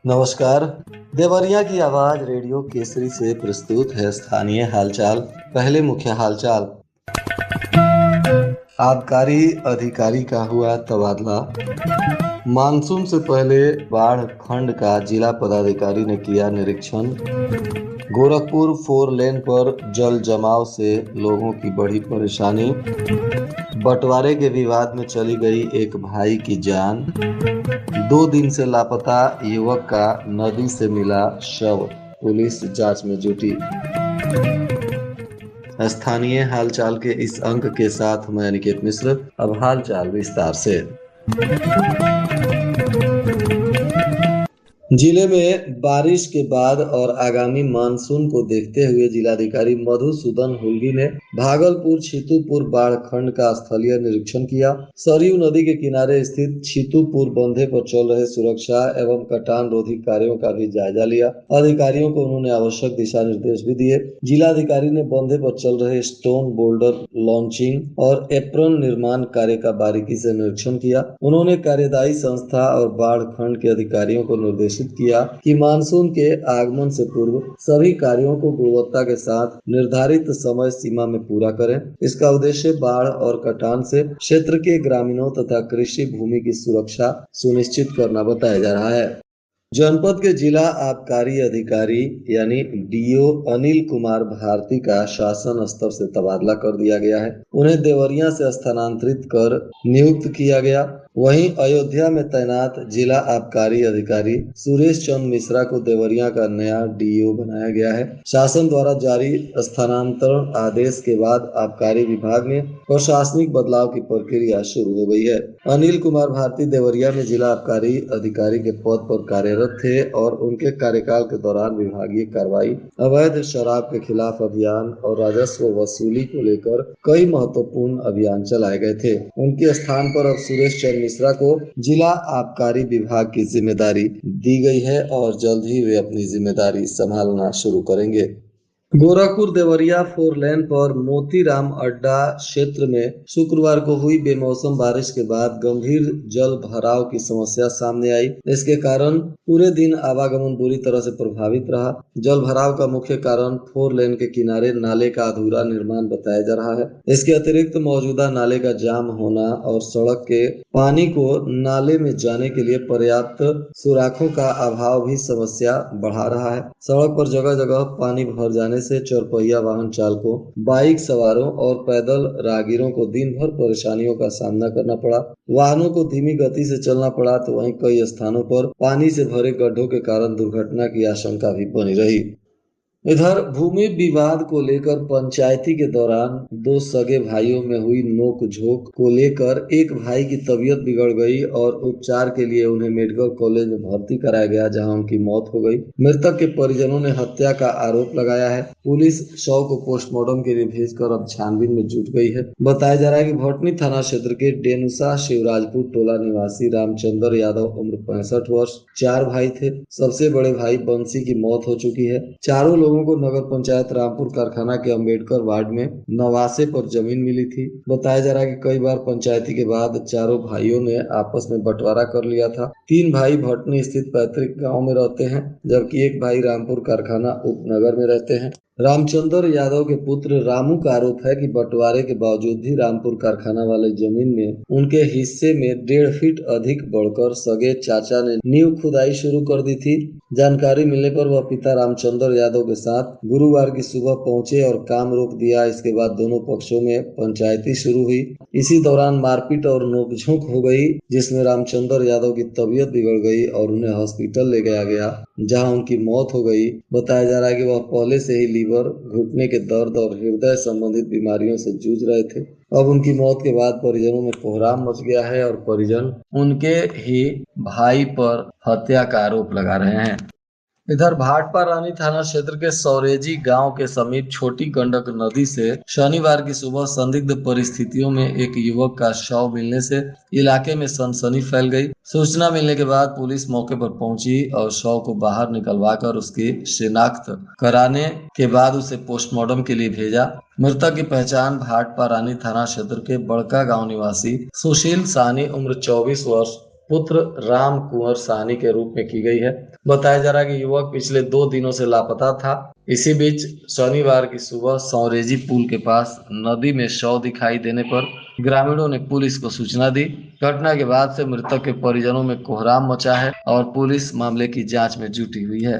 नमस्कार। देवरिया की आवाज रेडियो केसरी से प्रस्तुत है स्थानीय हालचाल। पहले मुख्य हालचाल। आबकारी अधिकारी का हुआ तबादला। मानसून से पहले बाढ़ खंड का जिला पदाधिकारी ने किया निरीक्षण। गोरखपुर 4 लेन पर जल जमाव से लोगों की बढ़ी परेशानी। बंटवारे के विवाद में चली गई एक भाई की जान। 2 दिन से लापता युवक का नदी से मिला शव, पुलिस जांच में जुटी। स्थानीय हालचाल के इस अंक के साथ मैं अनिकेत मिश्र। अब हालचाल विस्तार से। जिले में बारिश के बाद और आगामी मानसून को देखते हुए जिलाधिकारी मधुसूदन हुल्गी ने भागलपुर छीतूपुर बाढ़ खंड का स्थलीय निरीक्षण किया। सरयू नदी के किनारे स्थित छीतूपुर बंधे पर चल रहे सुरक्षा एवं कटान रोधी कार्यों का भी जायजा लिया। अधिकारियों को उन्होंने आवश्यक दिशा निर्देश भी दिए। जिलाधिकारी ने बंधे पर चल रहे स्टोन बोल्डर लॉन्चिंग और एप्रन निर्माण कार्य का बारीकी से निरीक्षण किया। उन्होंने कार्यदायी संस्था और बाढ़ खंड के अधिकारियों को निर्देशित किया कि मानसून के आगमन से पूर्व सभी कार्यों को गुणवत्ता के साथ निर्धारित समय सीमा में पूरा करें। इसका उद्देश्य बाढ़ और कटान से क्षेत्र के ग्रामीणों तथा कृषि भूमि की सुरक्षा सुनिश्चित करना बताया जा रहा है। जनपद के जिला आबकारी अधिकारी यानी डीओ अनिल कुमार भारती का शासन स्तर से तबादला कर दिया गया है। उन्हें देवरिया से स्थानांतरित कर नियुक्त किया गया। वहीं अयोध्या में तैनात जिला आबकारी अधिकारी सुरेश चंद्र मिश्रा को देवरिया का नया डीओ बनाया गया है। शासन द्वारा जारी स्थानांतरण आदेश के बाद आबकारी विभाग में प्रशासनिक बदलाव की प्रक्रिया शुरू हो गई है। अनिल कुमार भारती देवरिया में जिला आबकारी अधिकारी के पद पर कार्यरत थे और उनके कार्यकाल के दौरान विभागीय कार्रवाई, अवैध शराब के खिलाफ अभियान और राजस्व वसूली को लेकर कई महत्वपूर्ण अभियान चलाए गए थे। उनके स्थान पर अब सुरेश चंद्र मिश्रा को जिला आबकारी विभाग की जिम्मेदारी दी गई है और जल्द ही वे अपनी जिम्मेदारी संभालना शुरू करेंगे। गोरखपुर देवरिया 4 लेन पर मोतीराम अड्डा क्षेत्र में शुक्रवार को हुई बेमौसम बारिश के बाद गंभीर जल भराव की समस्या सामने आई। इसके कारण पूरे दिन आवागमन बुरी तरह से प्रभावित रहा। जल भराव का मुख्य कारण 4 लेन के किनारे नाले का अधूरा निर्माण बताया जा रहा है। इसके अतिरिक्त मौजूदा नाले का जाम होना और सड़क के पानी को नाले में जाने के लिए पर्याप्त सुराखों का अभाव भी समस्या बढ़ा रहा है। सड़क पर जगह जगह पानी भर जाने से चरपहिया वाहन चालकों, बाइक सवारों और पैदल राहगीरों को दिन भर परेशानियों का सामना करना पड़ा। वाहनों को धीमी गति से चलना पड़ा तो वहीं कई स्थानों पर पानी से भरे गड्ढों के कारण दुर्घटना की आशंका भी बनी रही। इधर भूमि विवाद को लेकर पंचायती के दौरान 2 सगे भाइयों में हुई नोकझोंक को लेकर एक भाई की तबीयत बिगड़ गई और उपचार के लिए उन्हें मेडिकल कॉलेज में भर्ती कराया गया, जहां उनकी मौत हो गई। मृतक के परिजनों ने हत्या का आरोप लगाया है। पुलिस शव को पोस्टमार्टम के लिए भेजकर अब छानबीन में जुट गई है। बताया जा रहा है कि भटनी थाना क्षेत्र के डेनुसा शिवराजपुर टोला निवासी रामचंद्र यादव उम्र 65 वर्ष 4 भाई थे। सबसे बड़े भाई बंसी की मौत हो चुकी है। चारों लोगों को नगर पंचायत रामपुर कारखाना के अंबेडकर वार्ड में नवासे पर जमीन मिली थी। बताया जा रहा है कि कई बार पंचायती के बाद चारों भाइयों ने आपस में बंटवारा कर लिया था। 3 भाई भटनी स्थित पैतृक गांव में रहते हैं, जबकि एक भाई रामपुर कारखाना उपनगर में रहते हैं। रामचंद्र यादव के पुत्र रामू का आरोप है कि बंटवारे के बावजूद भी रामपुर कारखाना वाले जमीन में उनके हिस्से में 1.5 फीट अधिक बढ़कर सगे चाचा ने नींव खुदाई शुरू कर दी थी। जानकारी मिलने पर वह पिता रामचंद्र यादव के साथ गुरुवार की सुबह पहुंचे और काम रोक दिया। इसके बाद दोनों पक्षों में पंचायती शुरू हुई। इसी दौरान मारपीट और नोकझोंक हो गई, जिसमें रामचंद्र यादव की तबीयत बिगड़ गई और उन्हें हॉस्पिटल ले गया गया, जहां उनकी मौत हो गई। बताया जा रहा है कि वह पहले से ही लीवर, घुटने के दर्द और हृदय संबंधित बीमारियों से जूझ रहे थे। अब उनकी मौत के बाद परिजनों में कोहराम मच गया है और परिजन उनके ही भाई पर हत्या का आरोप लगा रहे हैं। इधर भाटपा रानी थाना क्षेत्र के सौरेजी गांव के समीप छोटी गंडक नदी से शनिवार की सुबह संदिग्ध परिस्थितियों में एक युवक का शव मिलने से इलाके में सनसनी फैल गई। सूचना मिलने के बाद पुलिस मौके पर पहुंची और शव को बाहर निकलवाकर उसकी शिनाख्त कराने के बाद उसे पोस्टमार्टम के लिए भेजा। मृतक की पहचान भाटपा रानी थाना क्षेत्र के बड़का गांव निवासी सुशील साहनी उम्र 24 वर्ष पुत्र राम कुंवर साहनी के रूप में की गई है। बताया जा रहा है कि युवक पिछले 2 दिनों से लापता था। इसी बीच शनिवार की सुबह सौरेजी पुल के पास नदी में शव दिखाई देने पर ग्रामीणों ने पुलिस को सूचना दी। घटना के बाद से मृतक के परिजनों में कोहराम मचा है और पुलिस मामले की जांच में जुटी हुई है।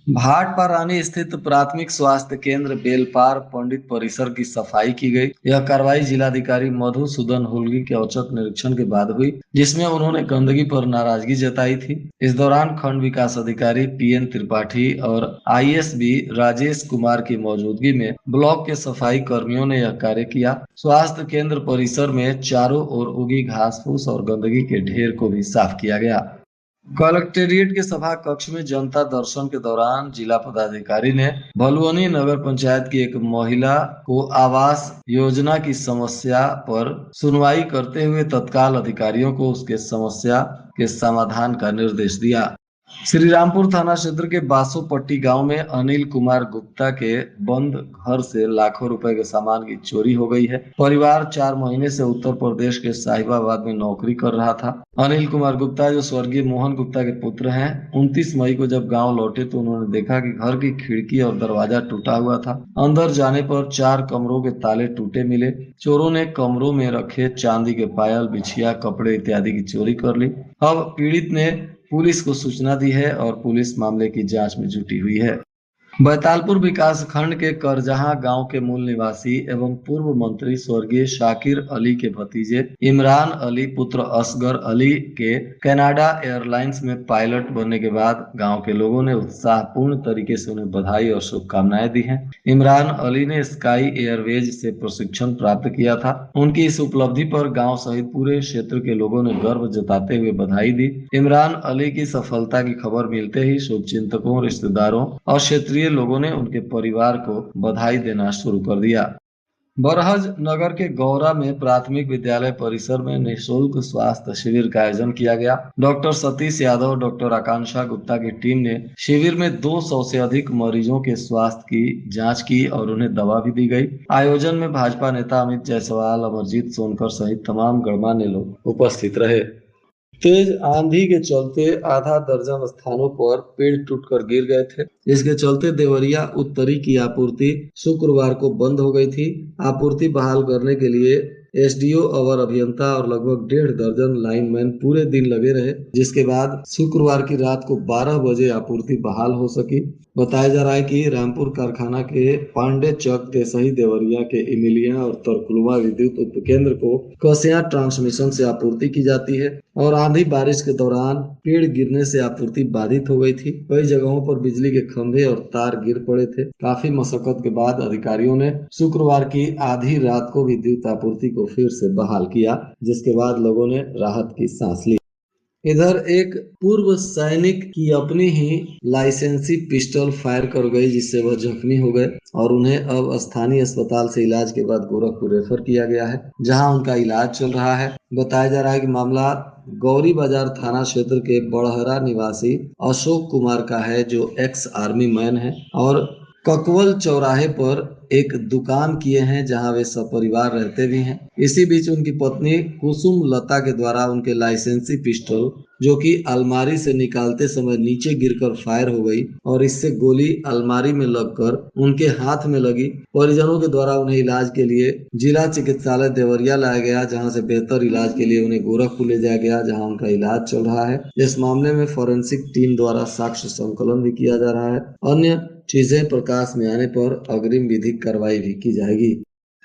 भाटपारानी स्थित प्राथमिक स्वास्थ्य केंद्र बेलपार पंडित परिसर की सफाई की गई। यह कार्रवाई जिलाधिकारी मधुसूदन हुल्गी के औचक निरीक्षण के बाद हुई, जिसमें उन्होंने गंदगी पर नाराजगी जताई थी। इस दौरान खंड विकास अधिकारी पीएन त्रिपाठी और आईएसबी राजेश कुमार की मौजूदगी में ब्लॉक के सफाई कर्मियों ने यह कार्य किया। स्वास्थ्य केंद्र परिसर में चारों ओर उगी घास फूस और गंदगी के ढेर को भी साफ किया गया। कलेक्टेरिएट के सभा कक्ष में जनता दर्शन के दौरान जिला पदाधिकारी ने भलुअनी नगर पंचायत की एक महिला को आवास योजना की समस्या पर सुनवाई करते हुए तत्काल अधिकारियों को उसके समस्या के समाधान का निर्देश दिया। श्री रामपुर थाना क्षेत्र के बासोपट्टी गांव में अनिल कुमार गुप्ता के बंद घर से लाखों रुपए के सामान की चोरी हो गई है। परिवार 4 महीने से उत्तर प्रदेश के साहिबाबाद में नौकरी कर रहा था। अनिल कुमार गुप्ता, जो स्वर्गीय मोहन गुप्ता के पुत्र हैं, 29 मई को जब गांव लौटे तो उन्होंने देखा कि घर की खिड़की और दरवाजा टूटा हुआ था। अंदर जाने पर 4 कमरों के ताले टूटे मिले। चोरों ने कमरों में रखे चांदी के पायल, बिछिया, कपड़े इत्यादि की चोरी कर ली। अब पीड़ित ने पुलिस को सूचना दी है और पुलिस मामले की जांच में जुटी हुई है। बैतालपुर विकास खंड के करजहां गांव के मूल निवासी एवं पूर्व मंत्री स्वर्गीय शाकिर अली के भतीजे इमरान अली पुत्र असगर अली के कनाडा एयरलाइंस में पायलट बनने के बाद गांव के लोगों ने उत्साहपूर्ण तरीके से उन्हें बधाई और शुभकामनाएं दी हैं। इमरान अली ने स्काई एयरवेज से प्रशिक्षण प्राप्त किया था। उनकी इस उपलब्धि पर गाँव सहित पूरे क्षेत्र के लोगों ने गर्व जताते हुए बधाई दी। इमरान अली की सफलता की खबर मिलते ही शुभचिंतकों, रिश्तेदारों और क्षेत्रीय लोगों ने उनके परिवार को बधाई देना शुरू कर दिया। बरहज नगर के गौरा में प्राथमिक विद्यालय परिसर में निःशुल्क स्वास्थ्य शिविर का आयोजन किया गया। डॉक्टर सतीश यादव, डॉक्टर आकांक्षा गुप्ता की टीम ने शिविर में 200 से अधिक मरीजों के स्वास्थ्य की जांच की और उन्हें दवा भी दी गई। आयोजन में भाजपा नेता अमित जायसवाल, अमरजीत सोनकर सहित तमाम गणमान्य लोग उपस्थित रहे। तेज आंधी के चलते आधा दर्जन स्थानों पर पेड़ टूटकर गिर गए थे। इसके चलते देवरिया उत्तरी की आपूर्ति शुक्रवार को बंद हो गई थी। आपूर्ति बहाल करने के लिए एसडीओ, अवर अभियंता और लगभग 1.5 दर्जन लाइनमैन पूरे दिन लगे रहे, जिसके बाद शुक्रवार की रात को 12 बजे आपूर्ति बहाल हो सकी। बताया जा रहा है कि रामपुर कारखाना के पांडे चक, देसही, देवरिया के इमिलिया और तरकुलवा विद्युत उपकेंद्र को कसिया ट्रांसमिशन से आपूर्ति की जाती है और आंधी बारिश के दौरान पेड़ गिरने से आपूर्ति बाधित हो गई थी। कई जगहों पर बिजली के खंभे और तार गिर पड़े थे। काफी मशक्कत के बाद अधिकारियों ने शुक्रवार की आधी रात को विद्युत आपूर्ति को फिर से बहाल किया, जिसके बाद लोगों ने राहत की सांस ली। इधर एक पूर्व सैनिक की अपनी ही लाइसेंसी पिस्टल फायर कर गई, जिससे वह जख्मी हो गए और उन्हें अब स्थानीय अस्पताल से इलाज के बाद गोरखपुर रेफर किया गया है, जहां उनका इलाज चल रहा है। बताया जा रहा है कि मामला गौरी बाजार थाना क्षेत्र के बड़हरा निवासी अशोक कुमार का है, जो एक्स आर्मी मैन है और ककवल चौराहे पर एक दुकान किए हैं, जहां वे सपरिवार रहते भी हैं। इसी बीच उनकी पत्नी कुसुम लता के द्वारा उनके लाइसेंसी पिस्टल, जो कि अलमारी से निकालते समय नीचे गिरकर फायर हो गई और इससे गोली अलमारी में लगकर उनके हाथ में लगी। परिजनों के द्वारा उन्हें इलाज के लिए जिला चिकित्सालय देवरिया लाया गया, जहां से बेहतर इलाज के लिए उन्हें गोरखपुर ले जाया गया, जहां उनका इलाज चल रहा है। इस मामले में फॉरेंसिक टीम द्वारा साक्ष्य संकलन भी किया जा रहा है। अन्य चीजें प्रकाश में आने पर अग्रिम विधिक कार्रवाई भी की जाएगी।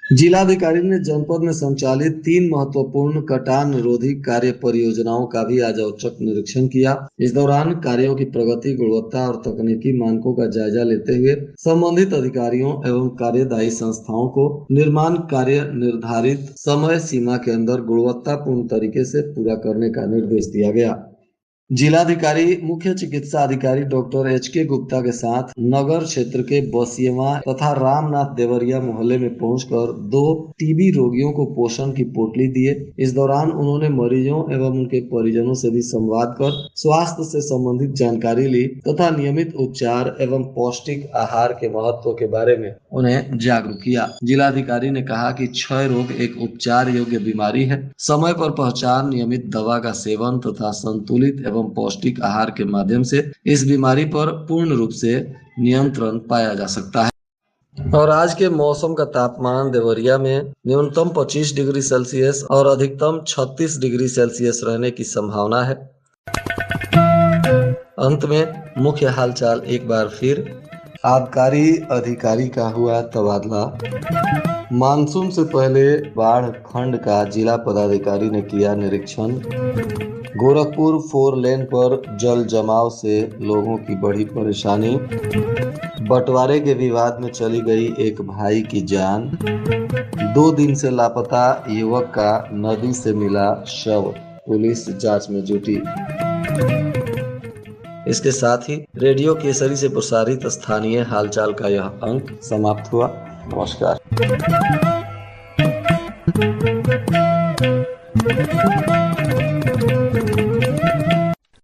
जिलाधिकारी ने जनपद में संचालित 3 महत्वपूर्ण कटान निरोधी कार्य परियोजनाओं का भी आज औचक निरीक्षण किया। इस दौरान कार्यों की प्रगति, गुणवत्ता और तकनीकी मानकों का जायजा लेते हुए संबंधित अधिकारियों एवं कार्यदायी संस्थाओं को निर्माण कार्य निर्धारित समय सीमा के अंदर गुणवत्तापूर्ण तरीके से पूरा करने का निर्देश दिया गया। जिलाधिकारी मुख्य चिकित्सा अधिकारी डॉक्टर एच.के. गुप्ता के साथ नगर क्षेत्र के बसियवा तथा रामनाथ देवरिया मोहल्ले में पहुंचकर 2 टीबी रोगियों को पोषण की पोटली दिए। इस दौरान उन्होंने मरीजों एवं उनके परिजनों से भी संवाद कर स्वास्थ्य से संबंधित जानकारी ली तथा नियमित उपचार एवं पौष्टिक आहार के महत्व के बारे में उन्हें जागरूक किया। जिलाधिकारी ने कहा कि क्षय रोग एक उपचार योग्य बीमारी है। समय पर पहचान, नियमित दवा का सेवन तथा संतुलित एवं पौष्टिक आहार के माध्यम से इस बीमारी पर पूर्ण रूप से नियंत्रण पाया जा सकता है। और आज के मौसम का तापमान देवरिया में न्यूनतम 25 डिग्री सेल्सियस और अधिकतम 36 डिग्री सेल्सियस रहने की संभावना है। अंत में मुख्य हालचाल एक बार फिर। आबकारी अधिकारी का हुआ तबादला। मानसून से पहले बाढ़ खंड का जिला पदाधिकारी ने किया निरीक्षण। गोरखपुर 4 लेन पर जल जमाव से लोगों की बढ़ी परेशानी। बंटवारे के विवाद में चली गई एक भाई की जान। 2 दिन से लापता युवक का नदी से मिला शव, पुलिस जांच में जुटी। इसके साथ ही रेडियो केसरी से प्रसारित स्थानीय हालचाल का यह अंक समाप्त हुआ। नमस्कार।